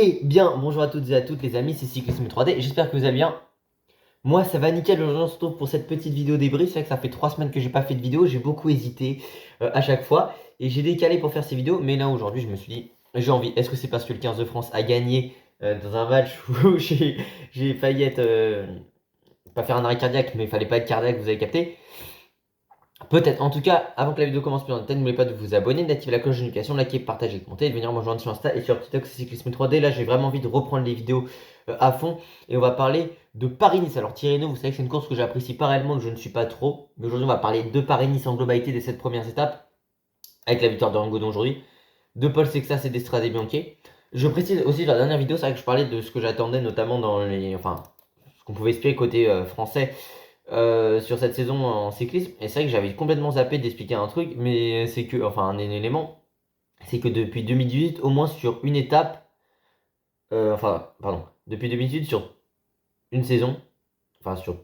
Eh bien, bonjour à toutes et à toutes les amis, c'est Cyclisme 3D, j'espère que vous allez bien. Moi ça va nickel, aujourd'hui on se retrouve pour cette petite vidéo débrief. C'est vrai que ça fait 3 semaines que j'ai pas fait de vidéo, j'ai beaucoup hésité à chaque fois. Et j'ai décalé pour faire ces vidéos, mais là aujourd'hui je me suis dit, j'ai envie. Est-ce que c'est parce que le 15 de France a gagné dans un match où j'ai failli être, pas faire un arrêt cardiaque, mais il fallait pas être cardiaque, vous avez capté. Peut-être. En tout cas, avant que la vidéo commence plus en détail, n'oubliez pas de vous abonner, d'activer la cloche de notification, liker, partager, commenter et de venir me rejoindre sur Insta et sur TikTok, c'est Cyclisme 3D. Là, j'ai vraiment envie de reprendre les vidéos à fond et on va parler de Paris-Nice. Alors, Tirreno, vous savez que c'est une course que j'apprécie pas réellement, que je ne suis pas trop. Mais aujourd'hui, on va parler de Paris-Nice en globalité des 7 premières étapes, avec la victoire de Rangodon aujourd'hui, de Paul Sexas et d'Estrade Bianchi. Je précise aussi dans la dernière vidéo, c'est vrai que je parlais de ce que j'attendais, notamment dans les. Enfin, ce qu'on pouvait espérer côté français sur cette saison en cyclisme. Et c'est vrai que j'avais complètement zappé d'expliquer un truc, mais c'est que, enfin, un élément, c'est que depuis 2018, au moins sur une étape, enfin, pardon, depuis 2018, sur une saison, enfin, sur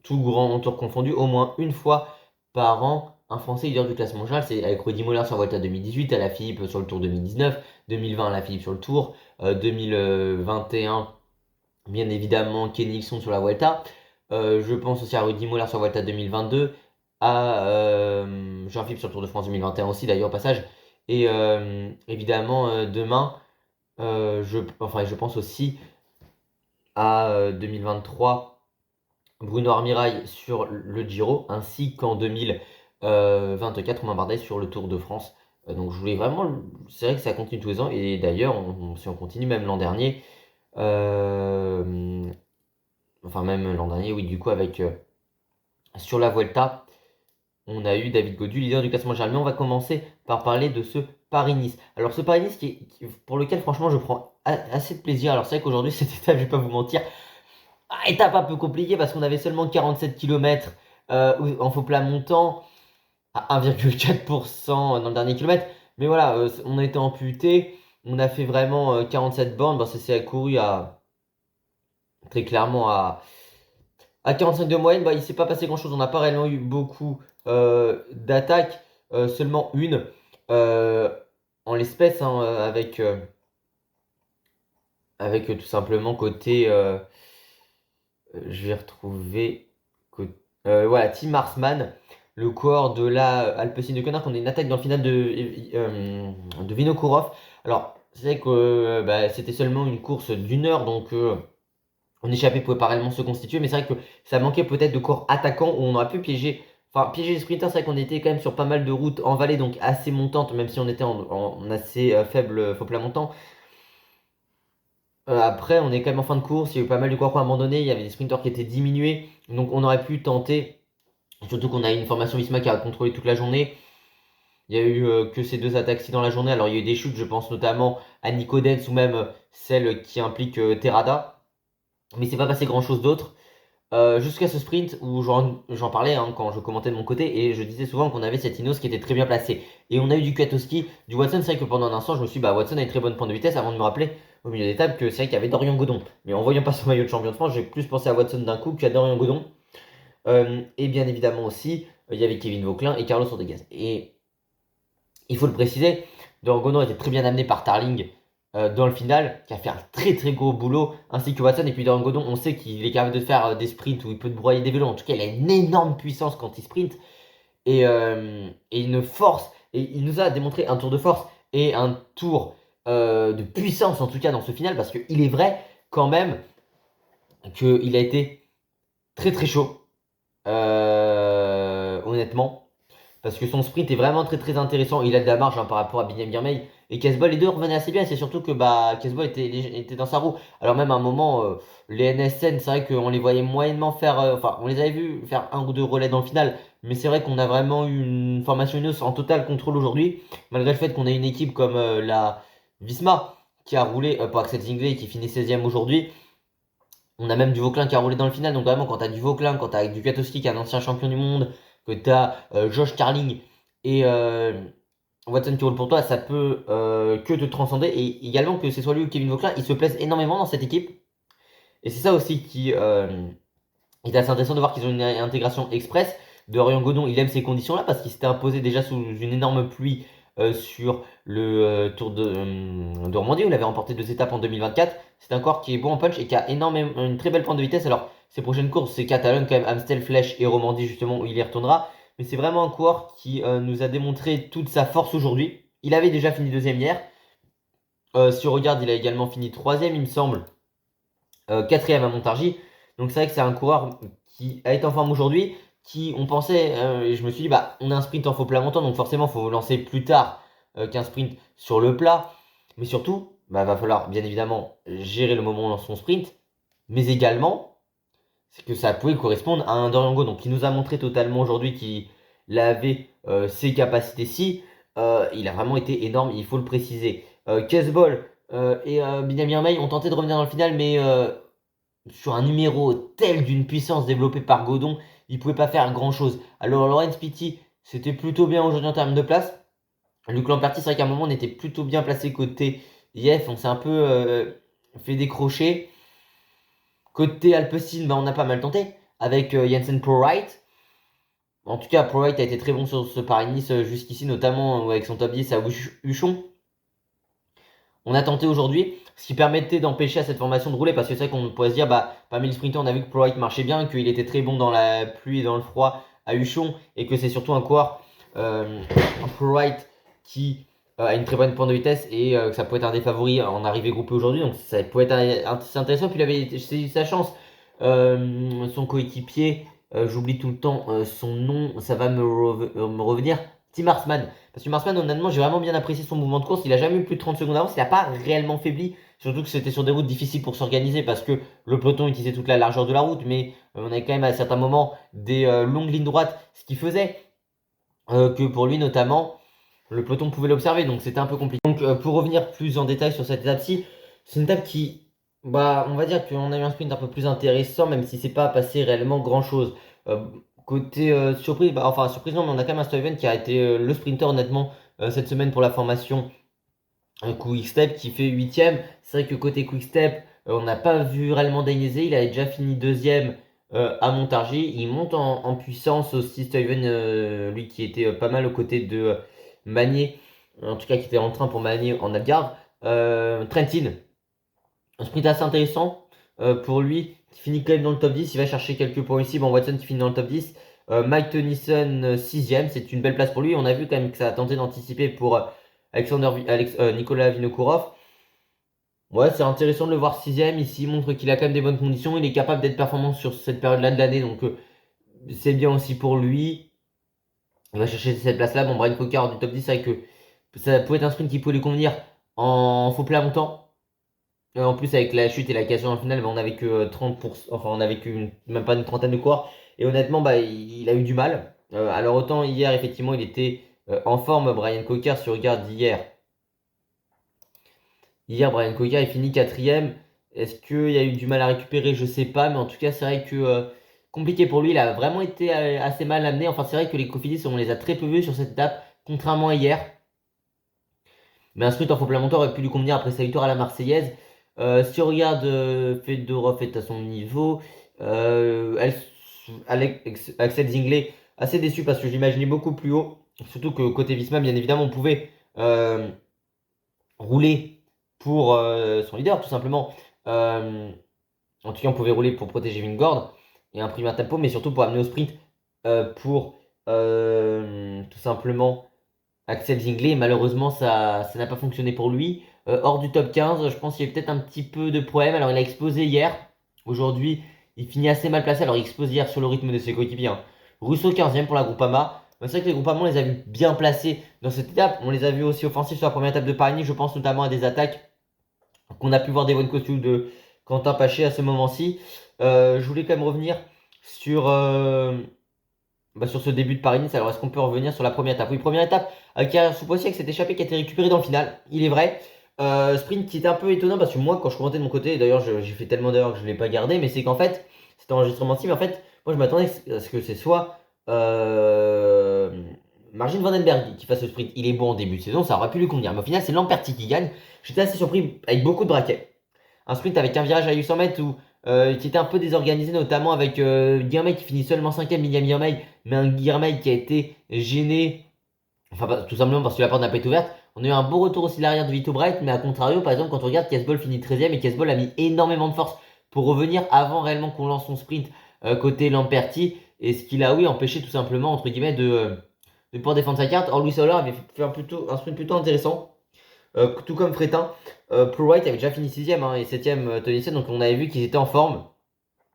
tout grand tour confondu, au moins une fois par an, un Français leader du classement général. C'est avec Rudy Mollard sur Volta 2018, à la Philippe sur le Tour 2019, 2020 à la Philippe sur le Tour, 2021, bien évidemment, Kenny Nilsson sur la Vuelta. Je pense aussi à Rudy Mollard sur Volta 2022, à Jean-Philippe sur le Tour de France 2021 aussi, d'ailleurs, au passage. Et évidemment, demain, je pense aussi à 2023, Bruno Armirail sur le Giro, ainsi qu'en 2024, Romain Bardet sur le Tour de France. Donc je voulais vraiment, c'est vrai que ça continue tous les ans, et d'ailleurs, si on continue même l'an dernier, euh, enfin même l'an dernier, oui, du coup, avec sur la Vuelta, on a eu David Gaudu, leader du classement général. Mais on va commencer par parler de ce Paris-Nice. Alors ce Paris-Nice pour lequel franchement je prends assez de plaisir. Alors c'est vrai qu'aujourd'hui cette étape, je vais pas vous mentir, étape un peu compliquée parce qu'on avait seulement 47 km en faux plat montant à 1,4% dans le dernier kilomètre. Mais voilà, on a été amputé. On a fait vraiment 47 bornes. Bon, ça s'est couru à très clairement à 45 de moyenne, bah, il s'est pas passé grand-chose. On n'a pas réellement eu beaucoup d'attaques, seulement une euh, en l'espèce, hein, avec tout simplement côté. Je vais retrouver. Voilà, Tim Marsman, le coureur de la Alpecin de Connard, qu'on a une attaque dans le final de Vinokourov. Alors, c'est vrai que bah, c'était seulement une course d'une heure, donc. En échappée pouvait pas réellement se constituer, mais c'est vrai que ça manquait peut-être de corps attaquant où on aurait pu piéger. Enfin, piéger les sprinters, c'est vrai qu'on était quand même sur pas mal de routes en vallée, donc assez montantes, même si on était en assez faible faux plat montant. Après, on est quand même en fin de course, il y a eu pas mal de coureurs abandonnés, il y avait des sprinters qui étaient diminués, donc on aurait pu tenter, surtout qu'on a eu une formation Visma qui a contrôlé toute la journée. Il y a eu que ces deux attaques-ci dans la journée, alors il y a eu des chutes, je pense notamment à Nico Denz ou même celle qui implique Terrada, mais c'est pas passé grand-chose d'autre. Jusqu'à ce sprint où j'en parlais hein, quand je commentais de mon côté et je disais souvent qu'on avait cette Ineos qui était très bien placée. Et on a eu du Kwiatkowski, du Watson. C'est vrai que pendant un instant, je me suis dit, bah Watson a une très bonne pointe de vitesse avant de me rappeler au milieu des tables que c'est vrai qu'il y avait Dorian Godon. Mais en voyant pas son maillot de champion de France, j'ai plus pensé à Watson d'un coup qu'à Dorian Godon. Et bien évidemment aussi, il y avait Kevin Vauquelin et Carlos Rodriguez. Et il faut le préciser, Dorian Godon était très bien amené par Tarling dans le final, qui a fait un très très gros boulot, ainsi que Watson. Et puis Dorian Godon, on sait qu'il est capable de faire des sprints où il peut broyer des vélos. En tout cas, il a une énorme puissance quand il sprint et une force. Et il nous a démontré un tour de force et un tour de puissance, en tout cas dans ce final, parce qu'il est vrai quand même qu'il a été très très chaud, honnêtement. Parce que son sprint est vraiment très très intéressant. Il a de la marge hein, par rapport à Binyam Girmay. Et Casbolt, les deux revenaient assez bien. C'est surtout que bah, Casbolt était dans sa roue. Alors même à un moment, les NSN, c'est vrai qu'on les voyait moyennement faire... enfin, on les avait vus faire un ou deux relais dans le final. Mais c'est vrai qu'on a vraiment eu une formation Ineos en total contrôle aujourd'hui. Malgré le fait qu'on ait une équipe comme la Visma qui a roulé pour Axel Zingler et qui finit 16e aujourd'hui. On a même du Vauclin qui a roulé dans le final. Donc vraiment, quand tu as du Vauclin, quand tu as du Kwiatkowski qui est un ancien champion du monde, que tu as Josh Carling et Watson qui roule pour toi, ça peut que te transcender. Et également que ce soit lui ou Kevin Vauclin, ils se plaisent énormément dans cette équipe. Et c'est ça aussi qui est assez intéressant de voir qu'ils ont une intégration express. De Dorian Godon, il aime ces conditions-là parce qu'il s'était imposé déjà sous une énorme pluie sur le Tour de Romandie où il avait remporté 2 étapes en 2024. C'est un coureur qui est bon en punch et qui a énormément une très belle pointe de vitesse. Alors ses prochaines courses c'est Catalogne quand même, Amstel, Flèche et Romandie justement où il y retournera. Mais c'est vraiment un coureur qui nous a démontré toute sa force aujourd'hui. Il avait déjà fini deuxième hier. Si on regarde, il a également fini troisième, il me semble, quatrième à Montargis. Donc c'est vrai que c'est un coureur qui a été en forme aujourd'hui, qui on pensait, et je me suis dit, bah on a un sprint en faux plat montant, donc forcément il faut lancer plus tard qu'un sprint sur le plat. Mais surtout, bah, va falloir bien évidemment gérer le moment dans son sprint, mais également, c'est que ça pouvait correspondre à un Dorian Go, donc il nous a montré totalement aujourd'hui qu'il avait ces capacités-ci. Il a vraiment été énorme, il faut le préciser. Caseball et Benjamin May ont tenté de revenir dans le final, mais sur un numéro tel d'une puissance développée par Godon, il ne pouvait pas faire grand-chose. Alors Laurence Pitty, c'était plutôt bien aujourd'hui en termes de place. Luc Lamperti, c'est vrai qu'à un moment, on était plutôt bien placé côté IF, on s'est un peu fait décrocher. Côté Alpecin, bah, on a pas mal tenté avec Jensen Prowright. En tout cas, Prowright a été très bon sur ce Paris-Nice jusqu'ici, notamment avec son top 10 à Huchon. On a tenté aujourd'hui, ce qui permettait d'empêcher à cette formation de rouler, parce que c'est vrai qu'on pourrait se dire, bah, parmi les sprinters, on a vu que Prowright marchait bien, qu'il était très bon dans la pluie et dans le froid à Huchon, et que c'est surtout un coureur, Prowright, qui a une très bonne pointe de vitesse, et que ça peut être un des favoris en arrivée groupée aujourd'hui, donc ça peut être assez intéressant. Puis il avait saisi sa chance, son coéquipier, j'oublie tout le temps son nom, ça va me revenir, Tim Marsman. Parce que Marsman, honnêtement, j'ai vraiment bien apprécié son mouvement de course. Il a jamais eu plus de 30 secondes d'avance. Il n'a pas réellement faibli. Surtout que c'était sur des routes difficiles pour s'organiser parce que le peloton utilisait toute la largeur de la route. Mais on avait quand même à certains moments des longues lignes droites. Ce qui faisait que pour lui, notamment, le peloton pouvait l'observer. Donc c'était un peu compliqué. Donc pour revenir plus en détail sur cette étape-ci, c'est une étape qui, bah, on va dire qu'on a eu un sprint un peu plus intéressant, même si c'est pas passé réellement grand-chose. Côté surprise, bah, enfin surprise non, mais on a quand même un Stuyven qui a été le sprinter honnêtement cette semaine pour la formation Quick-Step qui fait 8ème. C'est vrai que côté Quick-Step, on n'a pas vu réellement Dainese, il avait déjà fini deuxième à Montargis. Il monte en puissance aussi Stuyven, lui qui était pas mal aux côtés de Magnier, en tout cas qui était en train pour Magnier en Algarve. Trentin, un sprint assez intéressant pour lui, qui finit quand même dans le top 10. Il va chercher quelques points ici. Bon, Watson qui finit dans le top 10. Mike Tennyson, 6ème. C'est une belle place pour lui. On a vu quand même que ça a tenté d'anticiper pour Nicolas Vinokourov. Ouais, c'est intéressant de le voir 6ème. Ici, il montre qu'il a quand même des bonnes conditions. Il est capable d'être performant sur cette période-là de l'année. Donc, c'est bien aussi pour lui. Il va chercher cette place-là. Bon, Brian Cocker du top 10, c'est vrai que ça pourrait être un sprint qui peut lui convenir en faux plat montant. En plus, avec la chute et la cassure en finale, bah, on n'avait que 30%, enfin, on avait que même pas une trentaine de coureurs. Et honnêtement, bah, il a eu du mal. Alors, autant hier, effectivement, il était en forme, Brian Cocker, si on regarde hier. Hier, Brian Cocker, il finit quatrième. Est-ce qu'il y a eu du mal à récupérer? Je sais pas, mais en tout cas, c'est vrai que compliqué pour lui. Il a vraiment été assez mal amené. Enfin, c'est vrai que les Cofidis, on les a très peu vus sur cette étape, contrairement à hier. Mais un sprint en faux plat montant aurait pu lui convenir après sa victoire à la Marseillaise. Si on regarde Fedorov est à son niveau. Axel Zinglet, assez déçu parce que je l'imaginais beaucoup plus haut. Surtout que côté Visma, bien évidemment, on pouvait rouler pour son leader, tout simplement. En tout cas, on pouvait rouler pour protéger Vingord et imprimer un tempo, mais surtout pour amener au sprint pour tout simplement Axel Zinglet. Malheureusement, ça n'a pas fonctionné pour lui. Hors du top 15, je pense qu'il y a peut-être un petit peu de problème. Alors, il a explosé hier. Aujourd'hui, il finit assez mal placé. Alors, il explose hier sur le rythme de ses coéquipiers, hein. Rousseau 15ème pour la Groupama. C'est vrai que les Groupama, on les a vus bien placés dans cette étape. On les a vus aussi offensifs sur la première étape de Paris. Je pense notamment à des attaques qu'on a pu voir des bonnes costumes de Quentin Paché à ce moment-ci. Je voulais quand même revenir sur, sur ce début de Paris-Nice. Alors, est-ce qu'on peut revenir sur la première étape? Oui, première étape, Karier Soupossiak s'est échappé, qui a été récupéré dans le final, il est vrai. Sprint qui était un peu étonnant parce que moi, quand je commentais de mon côté, d'ailleurs, j'ai fait tellement d'erreurs que je ne l'ai pas gardé, mais c'est qu'en fait, c'était enregistrement-ci, mais en fait, moi, je m'attendais à ce que c'est soit Margin Vandenberg qui fasse le sprint. Il est bon en début de saison, ça aurait pu lui convenir, mais au final, c'est Lamperti qui gagne. J'étais assez surpris avec beaucoup de braquets. Un sprint avec un virage à 800 mètres qui était un peu désorganisé, notamment avec Guillermey qui finit seulement 5ème, William Guillermey, mais un Guillermey qui a été gêné Enfin, tout simplement parce que la porte n'a pas été ouverte. On a eu un beau retour aussi de l'arrière de Vito Bright, mais à contrario, par exemple, quand on regarde, Casball finit 13ème et Casball a mis énormément de force pour revenir avant réellement qu'on lance son sprint côté Lamperti. Et ce qu'il a, oui, empêché tout simplement, entre guillemets, de pouvoir défendre sa carte. Or, Louis Sauler avait fait un sprint plutôt intéressant, tout comme Fretin. Pro White avait déjà fini 6ème et 7ème Tony Sen, donc on avait vu qu'ils étaient en forme.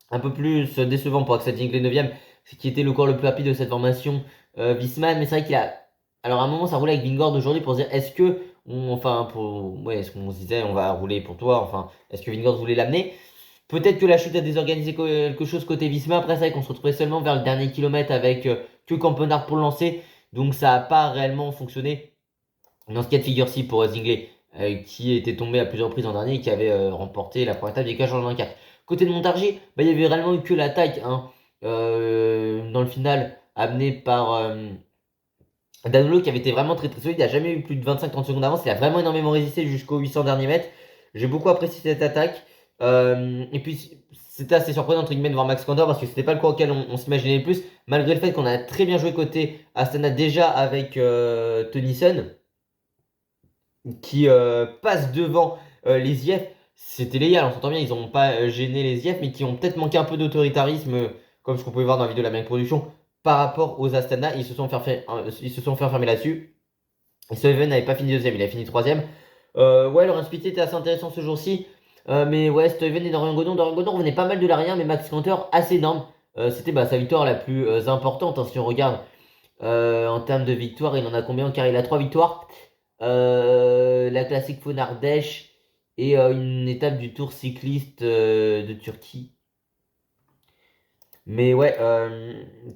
Un peu plus décevant pour Axel Zinkler 9ème, qui était le corps le plus rapide de cette formation, Wiesmann. Mais c'est vrai qu'il a. Alors à un moment, ça roulait avec Vingord aujourd'hui pour se dire est-ce que. Enfin, ouais, est-ce qu'on se disait on va rouler pour toi. Enfin, est-ce que Vingord voulait l'amener? Peut-être que la chute a désorganisé quelque chose côté Visma. Après, c'est vrai qu'on se retrouvait seulement vers le dernier kilomètre avec que Campenard pour le lancer. Donc ça n'a pas réellement fonctionné. Dans ce cas de figure-ci pour Zingler, qui était tombé à plusieurs reprises en dernier et qui avait remporté la première étape des cages en 24. Côté de Montargis, bah, il y avait réellement eu que l'attaque dans le final amenée par Danilo qui avait été vraiment très très solide. Il n'a jamais eu plus de 25-30 secondes d'avance. Il a vraiment énormément résisté jusqu'aux 800 derniers mètres. J'ai beaucoup apprécié cette attaque. Et puis c'était assez surprenant entre guillemets de voir Max Condor parce que c'était pas le coup auquel on s'imaginait le plus. Malgré le fait qu'on a très bien joué côté Astana déjà avec Tennyson qui passe devant les IF. C'était légal, on s'entend bien, ils n'ont pas gêné les IF, mais qui ont peut-être manqué un peu d'autoritarisme, comme ce qu'on pouvait voir dans la vidéo de la même production, par rapport aux Astana. Ils se sont fait enfermer là-dessus. Et Sullivan n'avait pas fini deuxième, il a fini troisième. Ouais, Laurent Pitty était assez intéressant ce jour-ci. Mais ouais, Steven et Dorian Godon revenaient pas mal de l'arrière, mais Max Cantor assez énorme. C'était sa victoire la plus importante, hein, si on regarde en termes de victoire. Il en a combien car il a 3 victoires. La classique Fonardèche et une étape du Tour cycliste de Turquie. Mais ouais,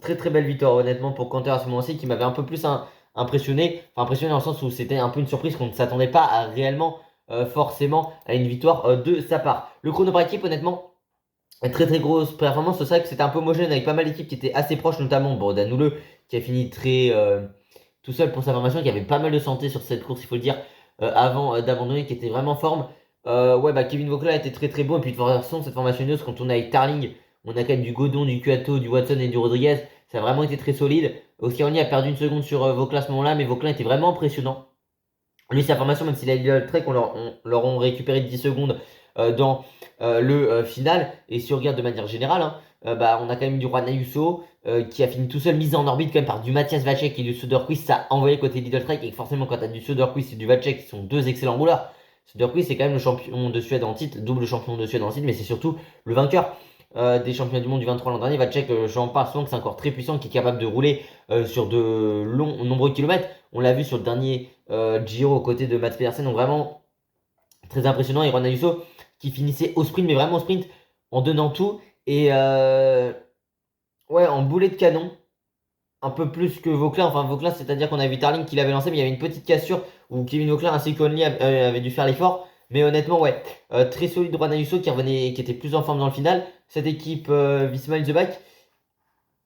très très belle victoire honnêtement pour Canter à ce moment-ci qui m'avait un peu plus impressionné. Enfin impressionné dans le sens où c'était un peu une surprise qu'on ne s'attendait pas à réellement forcément à une victoire de sa part. Le chrono par équipe honnêtement, très très grosse performance. C'est vrai que c'était un peu homogène avec pas mal d'équipes qui étaient assez proches, notamment bon, Danouleux qui a fini très tout seul pour sa formation, qui avait pas mal de santé sur cette course, il faut le dire, avant d'abandonner, qui était vraiment en forme. Ouais, Kevin Vauclair était très très bon. Et puis de toute façon, cette formation news, quand on est avec Tarling, on a quand même du Godon, du Cuato, du Watson et du Rodriguez. Ça a vraiment été très solide. Oscaroni a perdu une seconde sur Vauclair à ce moment-là, mais Vauclair était vraiment impressionnant. Lui, sa formation, même s'il a eu le trek, on leur a récupéré 10 secondes dans le final. Et si on regarde de manière générale, hein, on a quand même du Juan Ayuso qui a fini tout seul, mis en orbite quand même par du Mathias Vacek et du Söderqvist. Ça a envoyé côté Lidl Trek. Et forcément, quand tu as du Söderqvist et du Vacek, qui sont deux excellents rouleurs, Söderqvist c'est quand même le champion de Suède en titre, double champion de Suède en titre, mais c'est surtout le vainqueur des championnats du monde du 23 l'an dernier. Vacek, j'en parle souvent que c'est encore très puissant, qui est capable de rouler sur de nombreux kilomètres. On l'a vu sur le dernier Giro aux côtés de Mats Pedersen, donc vraiment très impressionnant. Et Juan Ayuso qui finissait au sprint, mais vraiment au sprint en donnant tout. Et ouais, en boulet de canon, un peu plus que Vauclin. Enfin, Vauclin, c'est-à-dire qu'on a vu Tarling qui l'avait lancé, mais il y avait une petite cassure où Kevin Vauclin ainsi qu'Only avaient dû faire l'effort. Mais honnêtement, ouais, très solide Juan Ayuso qui revenait, qui était plus en forme dans le final. Cette équipe Visma in the back,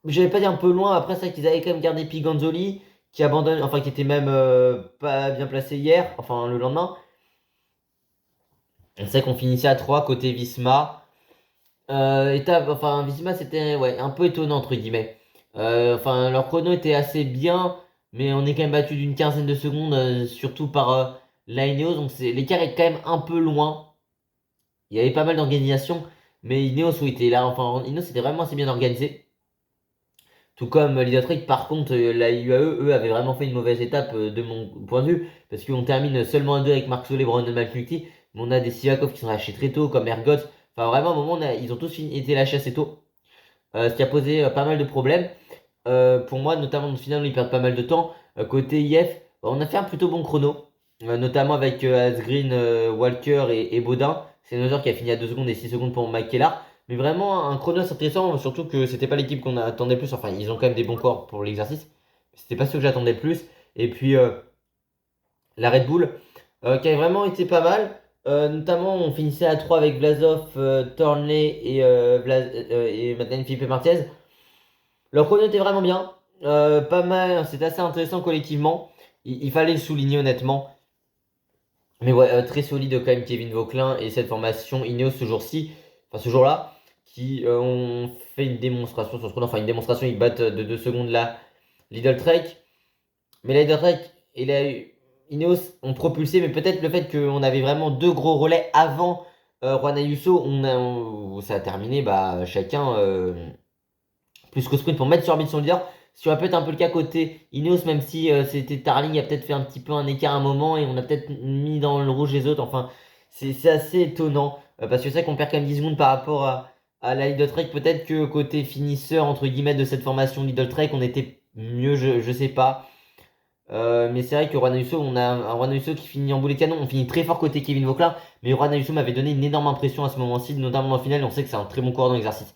j'avais pas dit un peu loin. Après, c'est vrai qu'ils avaient quand même gardé Piganzoli qui abandonne, enfin qui était même pas bien placé hier, enfin le lendemain. C'est vrai qu'on finissait à 3 côté Visma. Enfin, Visma c'était ouais, un peu étonnant entre guillemets. Enfin, leur chrono était assez bien, mais on est quand même battu d'une quinzaine de secondes, surtout par la Ineos. Donc l'écart est quand même un peu loin. Il y avait pas mal d'organisation, mais Ineos où était là. Enfin, Ineos c'était vraiment assez bien organisé. Tout comme Lidl par contre, la UAE, eux, avaient vraiment fait une mauvaise étape de mon point de vue, parce qu'on termine seulement à 2 avec Marc Soler, Brown et McNulty, mais on a des Sivakov qui sont lâchés très tôt, comme Ergot. Enfin, vraiment, à un moment, ils ont tous été lâchés assez tôt, ce qui a posé pas mal de problèmes. Pour moi, notamment, au final, ils perdent pas mal de temps. Côté IF, on a fait un plutôt bon chrono, notamment avec Asgreen, Walker et Baudin. C'est Nozer qui a fini à 2 secondes et 6 secondes pour Mike Kellar. Mais vraiment un chrono assez intéressant, surtout que c'était pas l'équipe qu'on attendait plus. Enfin, ils ont quand même des bons corps pour l'exercice. C'était pas ce que j'attendais le plus. Et puis la Red Bull, qui a vraiment été pas mal. Notamment, on finissait à 3 avec Vlasov, Thornley et maintenant Philippe Martinez. Leur chrono était vraiment bien. Pas mal, c'était assez intéressant collectivement. Il fallait le souligner honnêtement. Mais ouais, très solide quand même Kevin Vauclin et cette formation Ineos ce jour-ci, enfin ce jour-là, qui ont fait une démonstration sur ce chrono. Enfin, une démonstration, ils battent de 2 secondes là Lidl Trek. Mais Leidertrek et Ineos ont propulsé, mais peut-être le fait qu'on avait vraiment deux gros relais avant Juan Ayuso, ça a terminé chacun plus qu'au sprint pour mettre sur orbite son leader. Ce qui aurait pu être un peu le cas côté Ineos, même si c'était Tarling a peut-être fait un petit peu un écart à un moment et on a peut-être mis dans le rouge les autres. Enfin, c'est assez étonnant parce que c'est vrai qu'on perd quand même 10 secondes par rapport à la Lidl Trek. Peut-être que côté finisseur, entre guillemets, de cette formation Lidl Trek, on était mieux, je sais pas. Mais c'est vrai que Juan Ayuso, on a un Juan Ayuso qui finit en boulet de canon. On finit très fort côté Kevin Vauclin, mais Juan Ayuso m'avait donné une énorme impression à ce moment-ci, notamment en finale. On sait que c'est un très bon coureur dans l'exercice.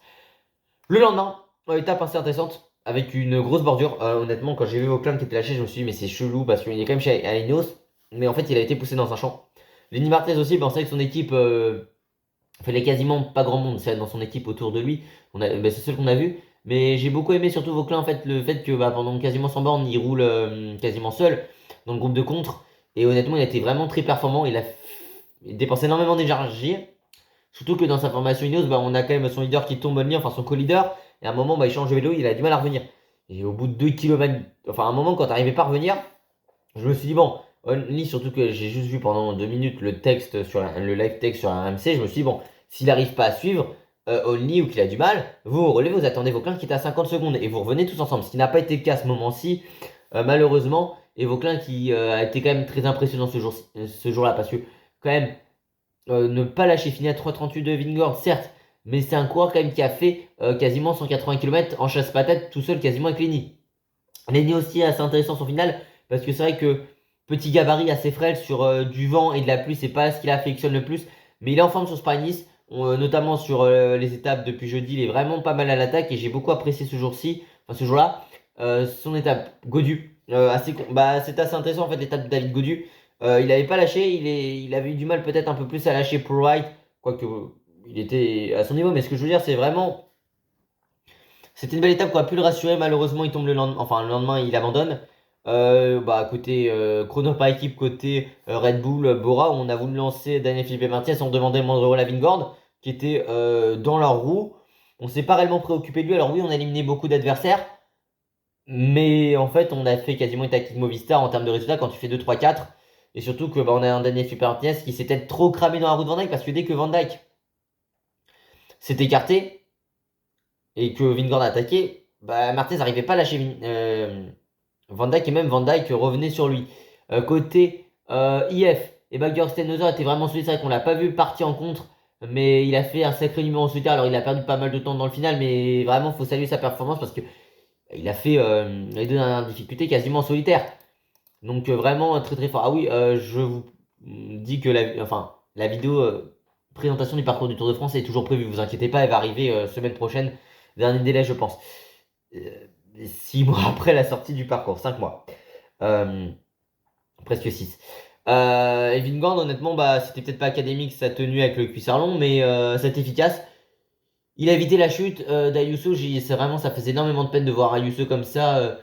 Le lendemain, étape assez intéressante avec une grosse bordure. Honnêtement, quand j'ai vu Vauclin qui était lâché, je me suis dit, mais c'est chelou parce qu'il est quand même chez Ineos, mais en fait, il a été poussé dans un champ. Lenny Martinez aussi, on savait que son équipe fallait quasiment pas grand monde dans son équipe autour de lui. C'est ce qu'on a vu. Mais j'ai beaucoup aimé surtout Vauclin, en fait, le fait que pendant quasiment 100 bornes, il roule quasiment seul dans le groupe de contre. Et honnêtement, il a été vraiment très performant. Il dépensé énormément d'énergie. Surtout que dans sa formation Ineos, on a quand même son leader qui tombe en ligne, enfin son co-leader. Et à un moment, il change de vélo, il a du mal à revenir. Et au bout de 2 km, enfin à un moment, quand t'arrivais pas à revenir, je me suis dit, bon, Only, surtout que j'ai juste vu pendant 2 minutes le texte sur le live texte sur un RMC, je me suis dit, bon, s'il n'arrive pas à suivre, Only ou qu'il a du mal, vous relevez, vous attendez Vauclin qui est à 50 secondes et vous revenez tous ensemble. Ce qui n'a pas été le cas à ce moment-ci, malheureusement. Et Vauclin qui a été quand même très impressionnant ce jour-là, parce que quand même, ne pas lâcher, fini à 3,38 de Vingord, certes, mais c'est un coureur quand même qui a fait quasiment 180 km en chasse-patate tout seul, quasiment avec Lenny. Lenny aussi assez intéressant son final, parce que c'est vrai que petit gabarit assez frêle sur du vent et de la pluie, c'est pas ce qu'il affectionne le plus, mais il est en forme sur Spa-Nice, notamment sur les étapes depuis jeudi, il est vraiment pas mal à l'attaque et j'ai beaucoup apprécié ce jour-ci, enfin ce jour-là, son étape Godu. C'est assez intéressant en fait l'étape de David Godu. Il n'avait pas lâché, il avait eu du mal peut-être un peu plus à lâcher pour Wright, quoique il était à son niveau, mais ce que je veux dire c'est vraiment c'était une belle étape qu'on a pu le rassurer. Malheureusement, il tombe le lendemain. Enfin, le lendemain, il abandonne. Côté chrono par équipe, côté Red Bull, Bora, on a voulu lancer Daniel Philippe Martinez on demandait Mandro Lavingord, qui était dans leur roue. On s'est pas réellement préoccupé de lui. Alors oui, on a éliminé beaucoup d'adversaires. Mais en fait, on a fait quasiment une tactique Movistar en termes de résultats quand tu fais 2, 3, 4. Et surtout que on a un Daniel Philippe Martinez qui s'est peut-être trop cramé dans la roue de Van Dijk parce que dès que Van Dijk s'est écarté, et que Vingord a attaqué, Martinez n'arrivait pas à lâcher Van Dijk et même Van Dijk revenait sur lui. Côté IF, et Georg Stenhoser était vraiment solide, c'est vrai qu'on l'a pas vu partir en contre, mais il a fait un sacré numéro en solitaire, alors il a perdu pas mal de temps dans le final, mais vraiment faut saluer sa performance parce que il a fait les deux dernières difficultés quasiment en solitaire. Donc vraiment très très fort. Ah oui, je vous dis que la vidéo présentation du parcours du Tour de France est toujours prévue, vous inquiétez pas, elle va arriver semaine prochaine. Dernier délai, je pense. 6 mois après la sortie du parcours, 5 mois. Presque 6. Et Vingand, honnêtement, c'était peut-être pas académique sa tenue avec le cuissard long, mais c'est efficace. Il a évité la chute d'Ayuso. C'est vraiment, ça faisait énormément de peine de voir Ayuso comme ça,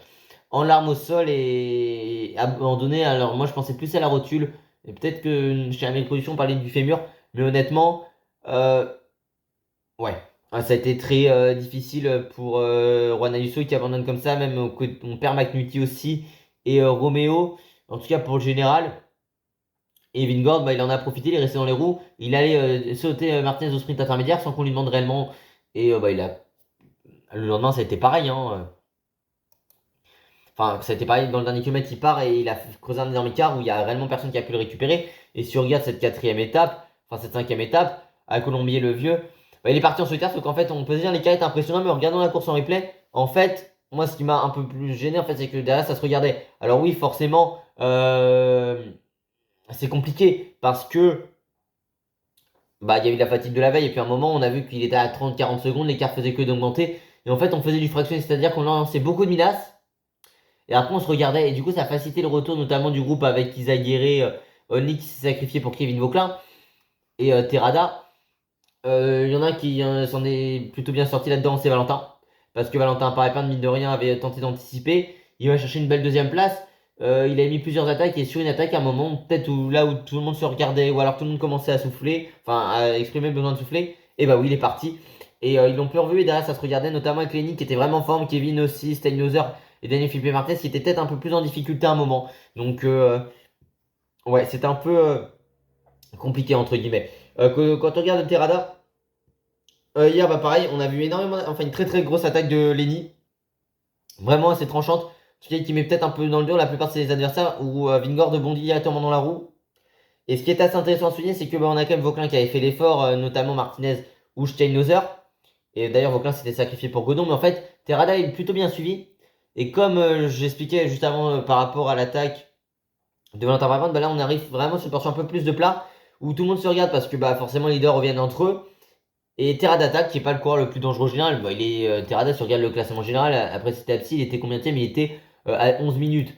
en larmes au sol et abandonné. Alors, moi, je pensais plus à la rotule. Et peut-être que chez la production, on parlait du fémur. Mais honnêtement, ouais. Ça a été très difficile pour Juan Ayuso qui abandonne comme ça, même mon père McNulty aussi, et Roméo, en tout cas pour le général. Et Vingord, il en a profité, il est resté dans les roues, il allait sauter Martinez au sprint intermédiaire sans qu'on lui demande réellement. Et le lendemain, ça a été pareil. Hein. Enfin, ça a été pareil, dans le dernier kilomètre, il part et il a creusé un énorme écart où il y a réellement personne qui a pu le récupérer. Et si on regarde cette quatrième étape, enfin cette cinquième étape, à Colombier le Vieux, il est parti en solitaire, sauf qu'en fait, on peut se dire l'écart est impressionnant, mais en regardant la course en replay, en fait, moi, ce qui m'a un peu plus gêné, en fait, c'est que derrière, ça se regardait. Alors oui, forcément, c'est compliqué parce que il y a eu la fatigue de la veille, et puis à un moment, on a vu qu'il était à 30-40 secondes, l'écart faisait que d'augmenter. Et en fait, on faisait du fractionné, c'est-à-dire qu'on lançait beaucoup de Milas, et après, on se regardait, et du coup, ça a facilité le retour, notamment du groupe avec Isa Guerré, Only qui s'est sacrifié pour Kevin Vauclin, et Terrada. Il y en a un qui s'en est plutôt bien sorti là-dedans, c'est Valentin. Parce que Valentin Parapin, mine de rien, avait tenté d'anticiper. Il va chercher une belle deuxième place. Il a mis plusieurs attaques, et sur une attaque, à un moment, peut-être là où tout le monde se regardait, ou alors tout le monde commençait à souffler, enfin à exprimer le besoin de souffler, et oui, il est parti. Et ils l'ont plus revu, et derrière, ça se regardait, notamment avec Lenny qui était vraiment en forme, Kevin aussi, Steinhauser et Daniel Felipe Martinez qui était peut-être un peu plus en difficulté à un moment. Donc, ouais, c'était un peu compliqué, entre guillemets. Quand on regarde Terrada, hier, bah pareil, on a vu énormément, enfin une très très grosse attaque de Lenny. Vraiment assez tranchante. Qui met peut-être un peu dans le dur la plupart de ses adversaires, où Vingord bondit directement dans la roue. Et ce qui est assez intéressant à souligner, c'est que bah, on a quand même Vauquelin qui avait fait l'effort, notamment Martinez ou Steinhauser. Et d'ailleurs, Vauquelin s'était sacrifié pour Godon. Mais en fait, Terrada est plutôt bien suivi. Et comme j'expliquais juste avant par rapport à l'attaque de Valentin Pavard, bah là on arrive vraiment sur une portion un peu plus de plat où tout le monde se regarde parce que bah, forcément les leaders reviennent entre eux. Et Terrada, qui n'est pas le coureur le plus dangereux au général, bah, il est Terrada, si on regarde le classement général, après c'était Apsi, il était combien de Il était à 11 minutes.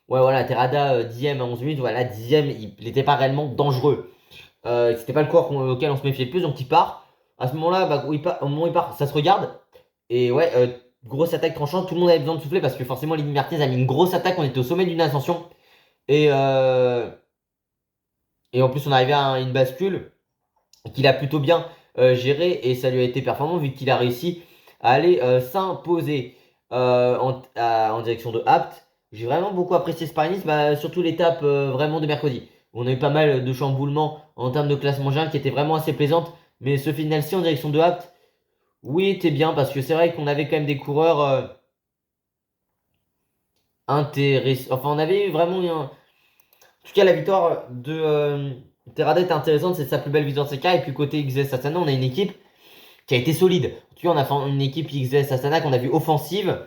Ouais, voilà, Terrada 10ème à 11 minutes, voilà, 10ème, il n'était pas réellement dangereux. C'était pas le coureur auquel on se méfiait le plus, donc il part. À ce moment-là, bah, au moment où il part, ça se regarde. Et ouais, grosse attaque tranchante, tout le monde avait besoin de souffler parce que forcément, Lenny Martinez a mis une grosse attaque, on était au sommet d'une ascension. Et, euh, et en plus, on arrivait à une bascule qu'il a plutôt bien géré et ça lui a été performant vu qu'il a réussi à aller s'imposer en direction de Apt. J'ai vraiment beaucoup apprécié ce Paris-Nice, bah, surtout l'étape vraiment de mercredi. On a eu pas mal de chamboulements en termes de classement général qui étaient vraiment assez plaisantes. Mais ce final-ci en direction de Apt, oui, était bien parce que c'est vrai qu'on avait quand même des coureurs intéressants. Enfin, on avait vraiment en tout cas, la victoire de Terrada est intéressante, c'est sa plus belle victoire de ses carrières. Et puis côté XS Astana, on a une équipe qui a été solide. En tout cas, on a fait une équipe XS Astana qu'on a vu offensive,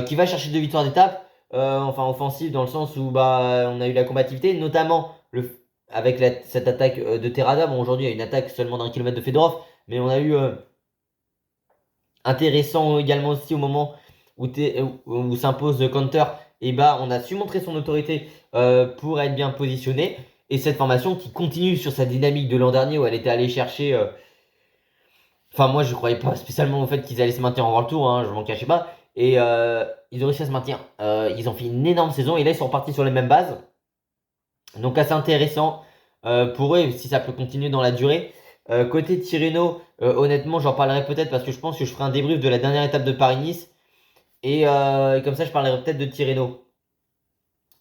qui va chercher 2 victoires d'étape. Enfin, offensive dans le sens où bah, on a eu la combativité, notamment avec cette attaque de Terrada. Bon, aujourd'hui, il y a une attaque seulement d'1 kilomètre de Fedorov, mais on a eu intéressant également aussi au moment où s'impose Counter. Et bah, on a su montrer son autorité pour être bien positionné. Et cette formation qui continue sur sa dynamique de l'an dernier où elle était allée chercher. Enfin, moi, je croyais pas spécialement au fait qu'ils allaient se maintenir en World Tour, hein, je m'en cachais pas. Et ils ont réussi à se maintenir. Ils ont fait une énorme saison et là, ils sont repartis sur les mêmes bases. Donc, assez intéressant pour eux, si ça peut continuer dans la durée. Côté Tirreno, honnêtement, j'en parlerai peut-être parce que je pense que je ferai un débrief de la dernière étape de Paris-Nice. Et comme ça, je parlerai peut-être de Tirreno.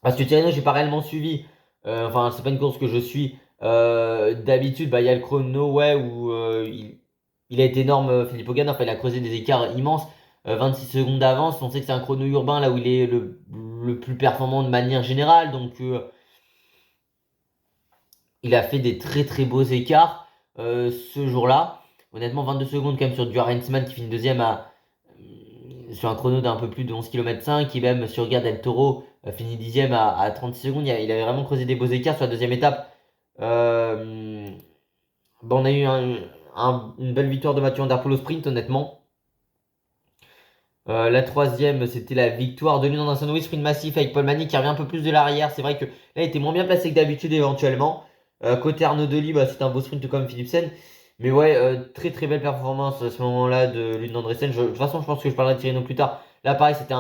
Parce que Tirreno, j'ai pas réellement suivi. Enfin, c'est pas une course que je suis. D'habitude, bah, il y a le chrono, ouais, où il a été énorme, Philippe Hogan. Enfin, il a creusé des écarts immenses. 26 secondes d'avance. On sait que c'est un chrono urbain, là où il est le plus performant de manière générale. Donc, il a fait des très très beaux écarts ce jour-là. Honnêtement, 22 secondes quand même sur Dura Heinzmann qui finit deuxième sur un chrono d'un peu plus de 11 km 5, qui même sur Regarde El Toro finit dixième à 36 secondes. Il avait vraiment creusé des beaux écarts sur la deuxième étape. Bon, on a eu une belle victoire de Mathieu Van Der Poel au sprint, honnêtement. La troisième, c'était la victoire de Lyon dans un sprint massif avec Paul Magny qui revient un peu plus de l'arrière. C'est vrai que là, il était moins bien placé que d'habitude éventuellement. Côté Arnaud Delis, bah, c'était un beau sprint comme Philipsen. Mais ouais, très très belle performance à ce moment-là de Lune Andresen. De toute façon, je pense que je parlerai de Tirreno plus tard. Là, pareil, c'était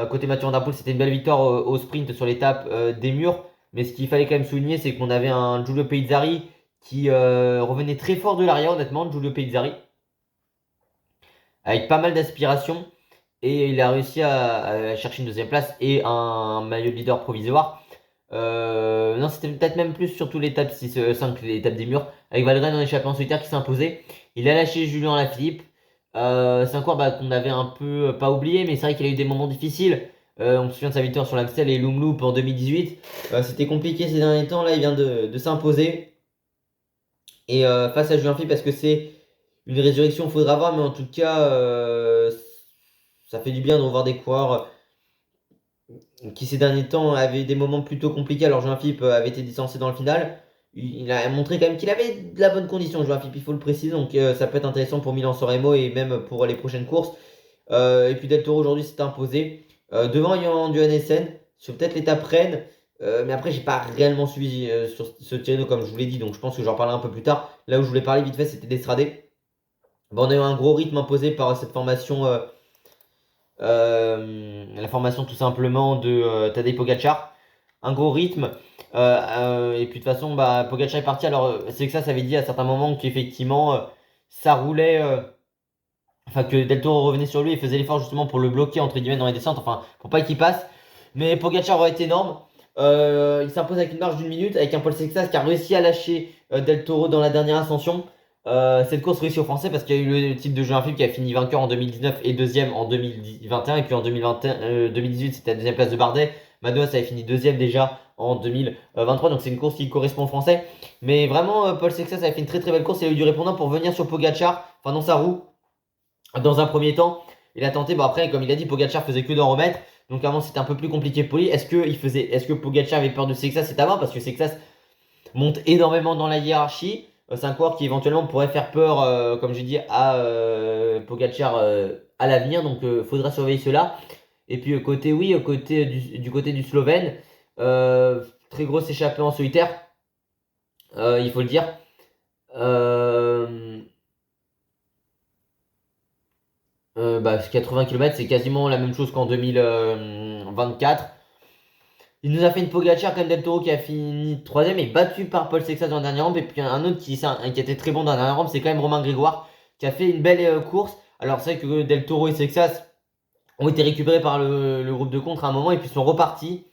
côté Mathieu Van Der Poel, c'était une belle victoire au sprint sur l'étape des murs. Mais ce qu'il fallait quand même souligner, c'est qu'on avait un Giulio Pezzari qui revenait très fort de l'arrière, honnêtement, Giulio Pezzari. Avec pas mal d'aspiration. Et il a réussi à chercher une deuxième place et un maillot de leader provisoire. Non, c'était peut-être même plus surtout l'étape 5, l'étape des murs, avec Valgren en échappant solitaire qui s'est imposé. Il a lâché Julien Lafilippe. C'est un coureur bah, qu'on avait un peu pas oublié, mais c'est vrai qu'il a eu des moments difficiles. On se souvient de sa victoire sur l'Amstel et Loomloop en 2018. C'était compliqué ces derniers temps. Là, il vient de s'imposer. Et face à Julien Philippe, parce que c'est une résurrection, faudra voir, mais en tout cas, ça fait du bien de revoir des coureurs qui ces derniers temps avaient des moments plutôt compliqués. Alors Jean-Philippe avait été distancé dans le final. Il a montré quand même qu'il avait de la bonne condition, Jean-Philippe, il faut le préciser. Donc ça peut être intéressant pour Milan-San Remo et même pour les prochaines courses. Et puis Del Toro aujourd'hui s'est imposé devant Johan Duhanessen sur peut-être l'étape Rennes. Mais après, j'ai pas réellement suivi sur ce Tirreno comme je vous l'ai dit, donc je pense que j'en parlerai un peu plus tard. Là où je voulais parler vite fait, c'était d'Estrade. Bon, on a eu un gros rythme imposé par cette formation, la formation tout simplement de Tadej Pogacar. Un gros rythme. Et puis de toute façon, bah, Pogacar est parti. Alors, c'est que ça avait dit à certains moments qu'effectivement, ça roulait Enfin, que Del Toro revenait sur lui et faisait l'effort justement pour le bloquer entre guillemets dans les descentes, enfin, pour pas qu'il passe. Mais Pogacar aurait été énorme. Il s'impose avec une marge d'une minute, avec un Paul Sexas qui a réussi à lâcher Del Toro dans la dernière ascension. Cette course réussie aux Français parce qu'il y a eu le titre de jeu infime qui a fini vainqueur en 2019 et deuxième en 2021. Et puis en 2018, c'était la deuxième place de Bardet. Madouas avait fini deuxième déjà en 2023. Donc c'est une course qui correspond aux Français. Mais vraiment, Paul Sexas avait fait une très très belle course. Il a eu du répondant pour venir sur Pogacar, enfin dans sa roue. Dans un premier temps, il a tenté. Bon, après, comme il a dit, Pogacar faisait que d'en remettre. Donc avant, c'était un peu plus compliqué pour lui. Est-ce que Pogacar avait peur de Sexas? C'est à voir parce que Sexas monte énormément dans la hiérarchie. C'est un coureur qui éventuellement pourrait faire peur, comme j'ai dit, à Pogacar à l'avenir. Donc faudra surveiller cela. Et puis côté, oui, côté du côté du Slovène, très grosse échappée en solitaire, il faut le dire. Euh, 80 km, c'est quasiment la même chose qu'en 2024. Il nous a fait une Pogacar comme Del Toro qui a fini troisième et battu par Paul Sexas dans la dernière rampe. Et puis un autre qui était très bon dans la dernière rampe, c'est quand même Romain Grégoire qui a fait une belle course. Alors c'est vrai que Del Toro et Sexas ont été récupérés par le groupe de contre à un moment et puis sont repartis.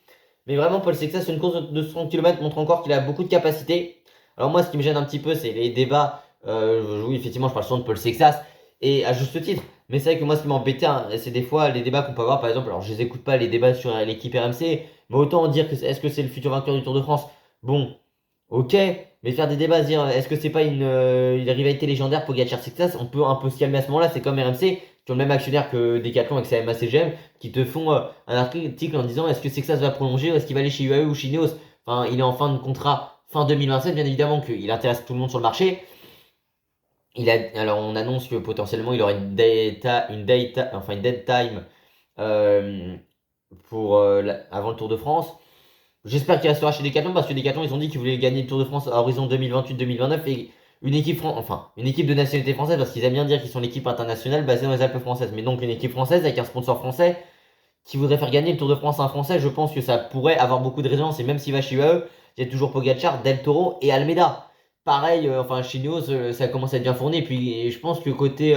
Mais vraiment, Paul Sexas, une course de 60 km montre encore qu'il a beaucoup de capacité. Alors moi, ce qui me gêne un petit peu, c'est les débats. Oui, effectivement, je parle souvent de Paul Sexas et à juste titre. Mais c'est vrai que moi, ce qui m'embêtait, hein, c'est des fois les débats qu'on peut avoir, par exemple. Alors, je les écoute pas, les débats sur l'équipe RMC, mais autant dire que est-ce que c'est le futur vainqueur du Tour de France? Bon, ok, mais faire des débats, dire est-ce que c'est pas une rivalité légendaire Pogacar-Sexas? On peut un peu se calmer à ce moment-là. C'est comme RMC, qui ont le même actionnaire que Decathlon avec sa MACGM, qui te font un article en disant est-ce que Sexas va prolonger ou est-ce qu'il va aller chez UAE ou chez Ineos? Enfin, il est en fin de contrat fin 2027, bien évidemment qu'il intéresse tout le monde sur le marché. Alors on annonce que potentiellement il aurait enfin une dead time euh, pour avant le Tour de France. J'espère qu'il restera chez Decathlon parce que Decathlon ils ont dit qu'ils voulaient gagner le Tour de France à horizon 2028-2029 et une équipe de nationalité française parce qu'ils aiment bien dire qu'ils sont l'équipe internationale basée dans les Alpes françaises. Mais donc une équipe française avec un sponsor français qui voudrait faire gagner le Tour de France à un Français, je pense que ça pourrait avoir beaucoup de résonance. Et même s'il va chez UAE, il y a toujours Pogacar, Del Toro et Almeida. Pareil, enfin chez Ineos, ça commence à être bien fourni. Et puis je pense que côté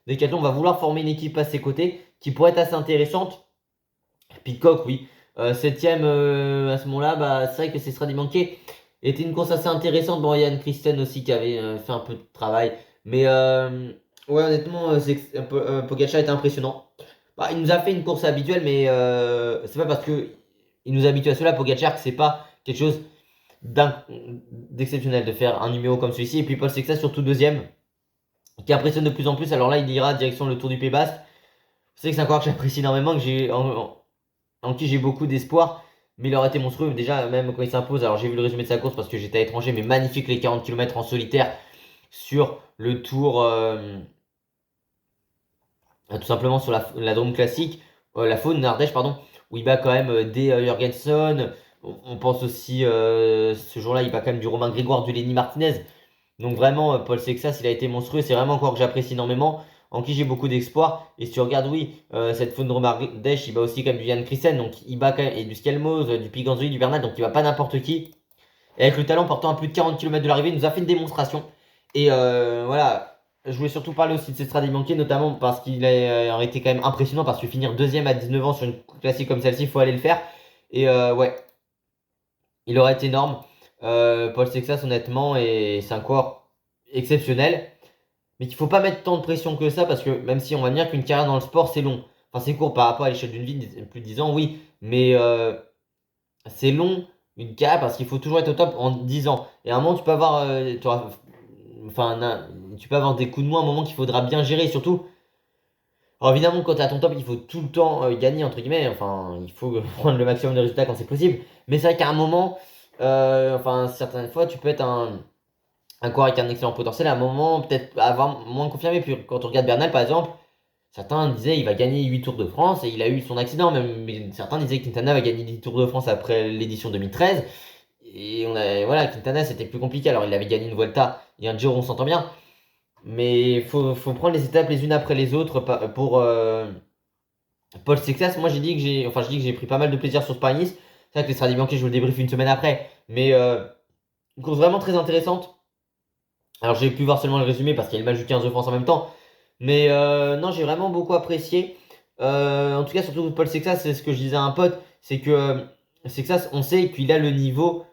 Decathlon, on va vouloir former une équipe à ses côtés qui pourrait être assez intéressante. Pitcock, oui. Septième à ce moment-là, bah, c'est vrai que ce sera des manqués. Était une course assez intéressante. Bon, Yann Christen aussi qui avait fait un peu de travail. Mais ouais, honnêtement, Pogacar était impressionnant. Bah, il nous a fait une course habituelle, mais c'est pas parce que il nous habitue à cela, Pogacar, que c'est pas quelque chose d'exceptionnel de faire un numéro comme celui-ci. Et puis Paul Sexas, surtout deuxième, qui impressionne de plus en plus. Alors là, il ira direction le Tour du Pays Basque. C'est que c'est un coureur que j'apprécie énormément, en qui j'ai beaucoup d'espoir. Mais il aurait été monstrueux, déjà, même quand il s'impose. Alors j'ai vu le résumé de sa course parce que j'étais à l'étranger, mais magnifique les 40 km en solitaire sur le Tour. Tout simplement sur la Drôme classique, la faune Ardèche, pardon, où il bat quand même des Jorgensen. On pense aussi, ce jour-là, il bat quand même du Romain Grégoire, du Lenny Martinez. Donc vraiment, Paul Sexas, il a été monstrueux. C'est vraiment encore que j'apprécie énormément, en qui j'ai beaucoup d'espoir. Et si tu regardes, oui, cette faune Drôme Ardèche, il bat aussi quand même du Yann Christen. Donc il bat quand même, et du Skelmos, du Piganzoli, du Bernal. Donc il bat pas n'importe qui. Et avec le talent portant à plus de 40 km de l'arrivée, il nous a fait une démonstration. Et voilà. Je voulais surtout parler aussi de ces Strade Bianche, notamment parce qu'il a été quand même impressionnant, parce que finir deuxième à 19 ans sur une classique comme celle-ci, il faut aller le faire. Et ouais, il aurait été énorme. Paul Sexas, honnêtement, et c'est un coureur exceptionnel. Mais qu'il faut pas mettre tant de pression que ça, parce que même si on va dire qu'une carrière dans le sport, c'est long. Enfin, c'est court par rapport à l'échelle d'une vie, plus de 10 ans, oui. Mais c'est long, une carrière, parce qu'il faut toujours être au top en 10 ans. Et à un moment, tu peux avoir, tu peux avoir des coups de moins à un moment qu'il faudra bien gérer. Surtout, alors évidemment, quand tu es à ton top, il faut tout le temps gagner, entre guillemets. Enfin, il faut prendre le maximum de résultats quand c'est possible. Mais c'est vrai qu'à un moment, certaines fois, tu peux être un coureur avec un excellent potentiel. À un moment, peut-être avoir moins confirmé. Puis quand on regarde Bernal, par exemple, certains disaient il va gagner 8 Tours de France et il a eu son accident. Même, mais certains disaient que Quintana va gagner 10 Tours de France après l'édition 2013. Et voilà, Quintana, c'était plus compliqué. Alors, il avait gagné une Vuelta et un Giro, on s'entend bien. Mais faut prendre les étapes les unes après les autres pour Paul Sexas. Moi, je dis que j'ai pris pas mal de plaisir sur ce Paris-Nice. C'est vrai que les Strade Bianche, je vous le débrief une semaine après. Mais une course vraiment très intéressante. Alors, j'ai pu voir seulement le résumé parce qu'il y a le match du 15 de France en même temps. Mais non, j'ai vraiment beaucoup apprécié. En tout cas, surtout Paul Sexas, c'est ce que je disais à un pote, c'est que Sexas, on sait qu'il a le niveau,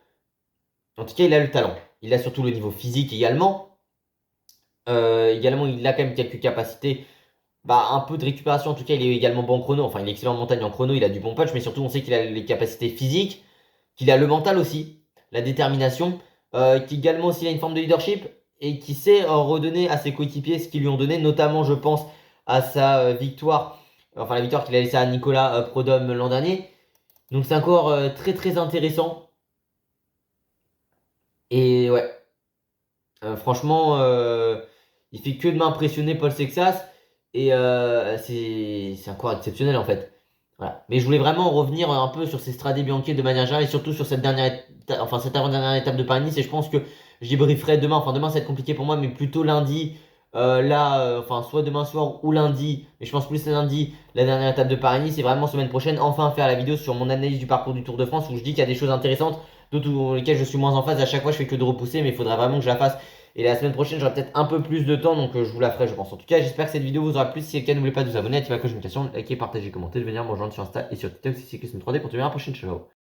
en tout cas, il a le talent. Il a surtout le niveau physique également. Également, il a quand même quelques capacités, bah, un peu de récupération. En tout cas, il est également bon en chrono. Enfin, il est excellent en montagne en chrono, il a du bon punch, mais surtout, on sait qu'il a les capacités physiques, qu'il a le mental aussi, la détermination, qu'également aussi il a une forme de leadership et qui sait redonner à ses coéquipiers ce qu'ils lui ont donné, notamment, je pense, à sa victoire, enfin la victoire qu'il a laissée à Nicolas Prodhomme l'an dernier. Donc c'est encore très très intéressant. Et ouais, franchement, il fait que de m'impressionner Paul Sexas. Et c'est encore exceptionnel en fait. Voilà. Mais je voulais vraiment revenir un peu sur ces Strade Bianchi de manière générale et surtout sur cette enfin cette avant-dernière étape de Paris-Nice. Et je pense que j'y brieferai demain. Enfin demain ça va être compliqué pour moi, mais plutôt lundi. Enfin soit demain soir ou lundi. Mais je pense plus lundi, la dernière étape de Paris-Nice. Et vraiment semaine prochaine, enfin faire la vidéo sur mon analyse du parcours du Tour de France où je dis qu'il y a des choses intéressantes, d'autres lesquelles je suis moins en phase. À chaque fois je fais que de repousser, mais il faudrait vraiment que je la fasse. Et la semaine prochaine, j'aurai peut-être un peu plus de temps, donc je vous la ferai, je pense. En tout cas, j'espère que cette vidéo vous aura plu. Si c'est le cas, n'oubliez pas de vous abonner, activer la cloche de notification, liker, partager, commenter, de venir me rejoindre sur Insta et sur TikTok si c'est Cyclisme 3D pour te voir la prochaine. Ciao.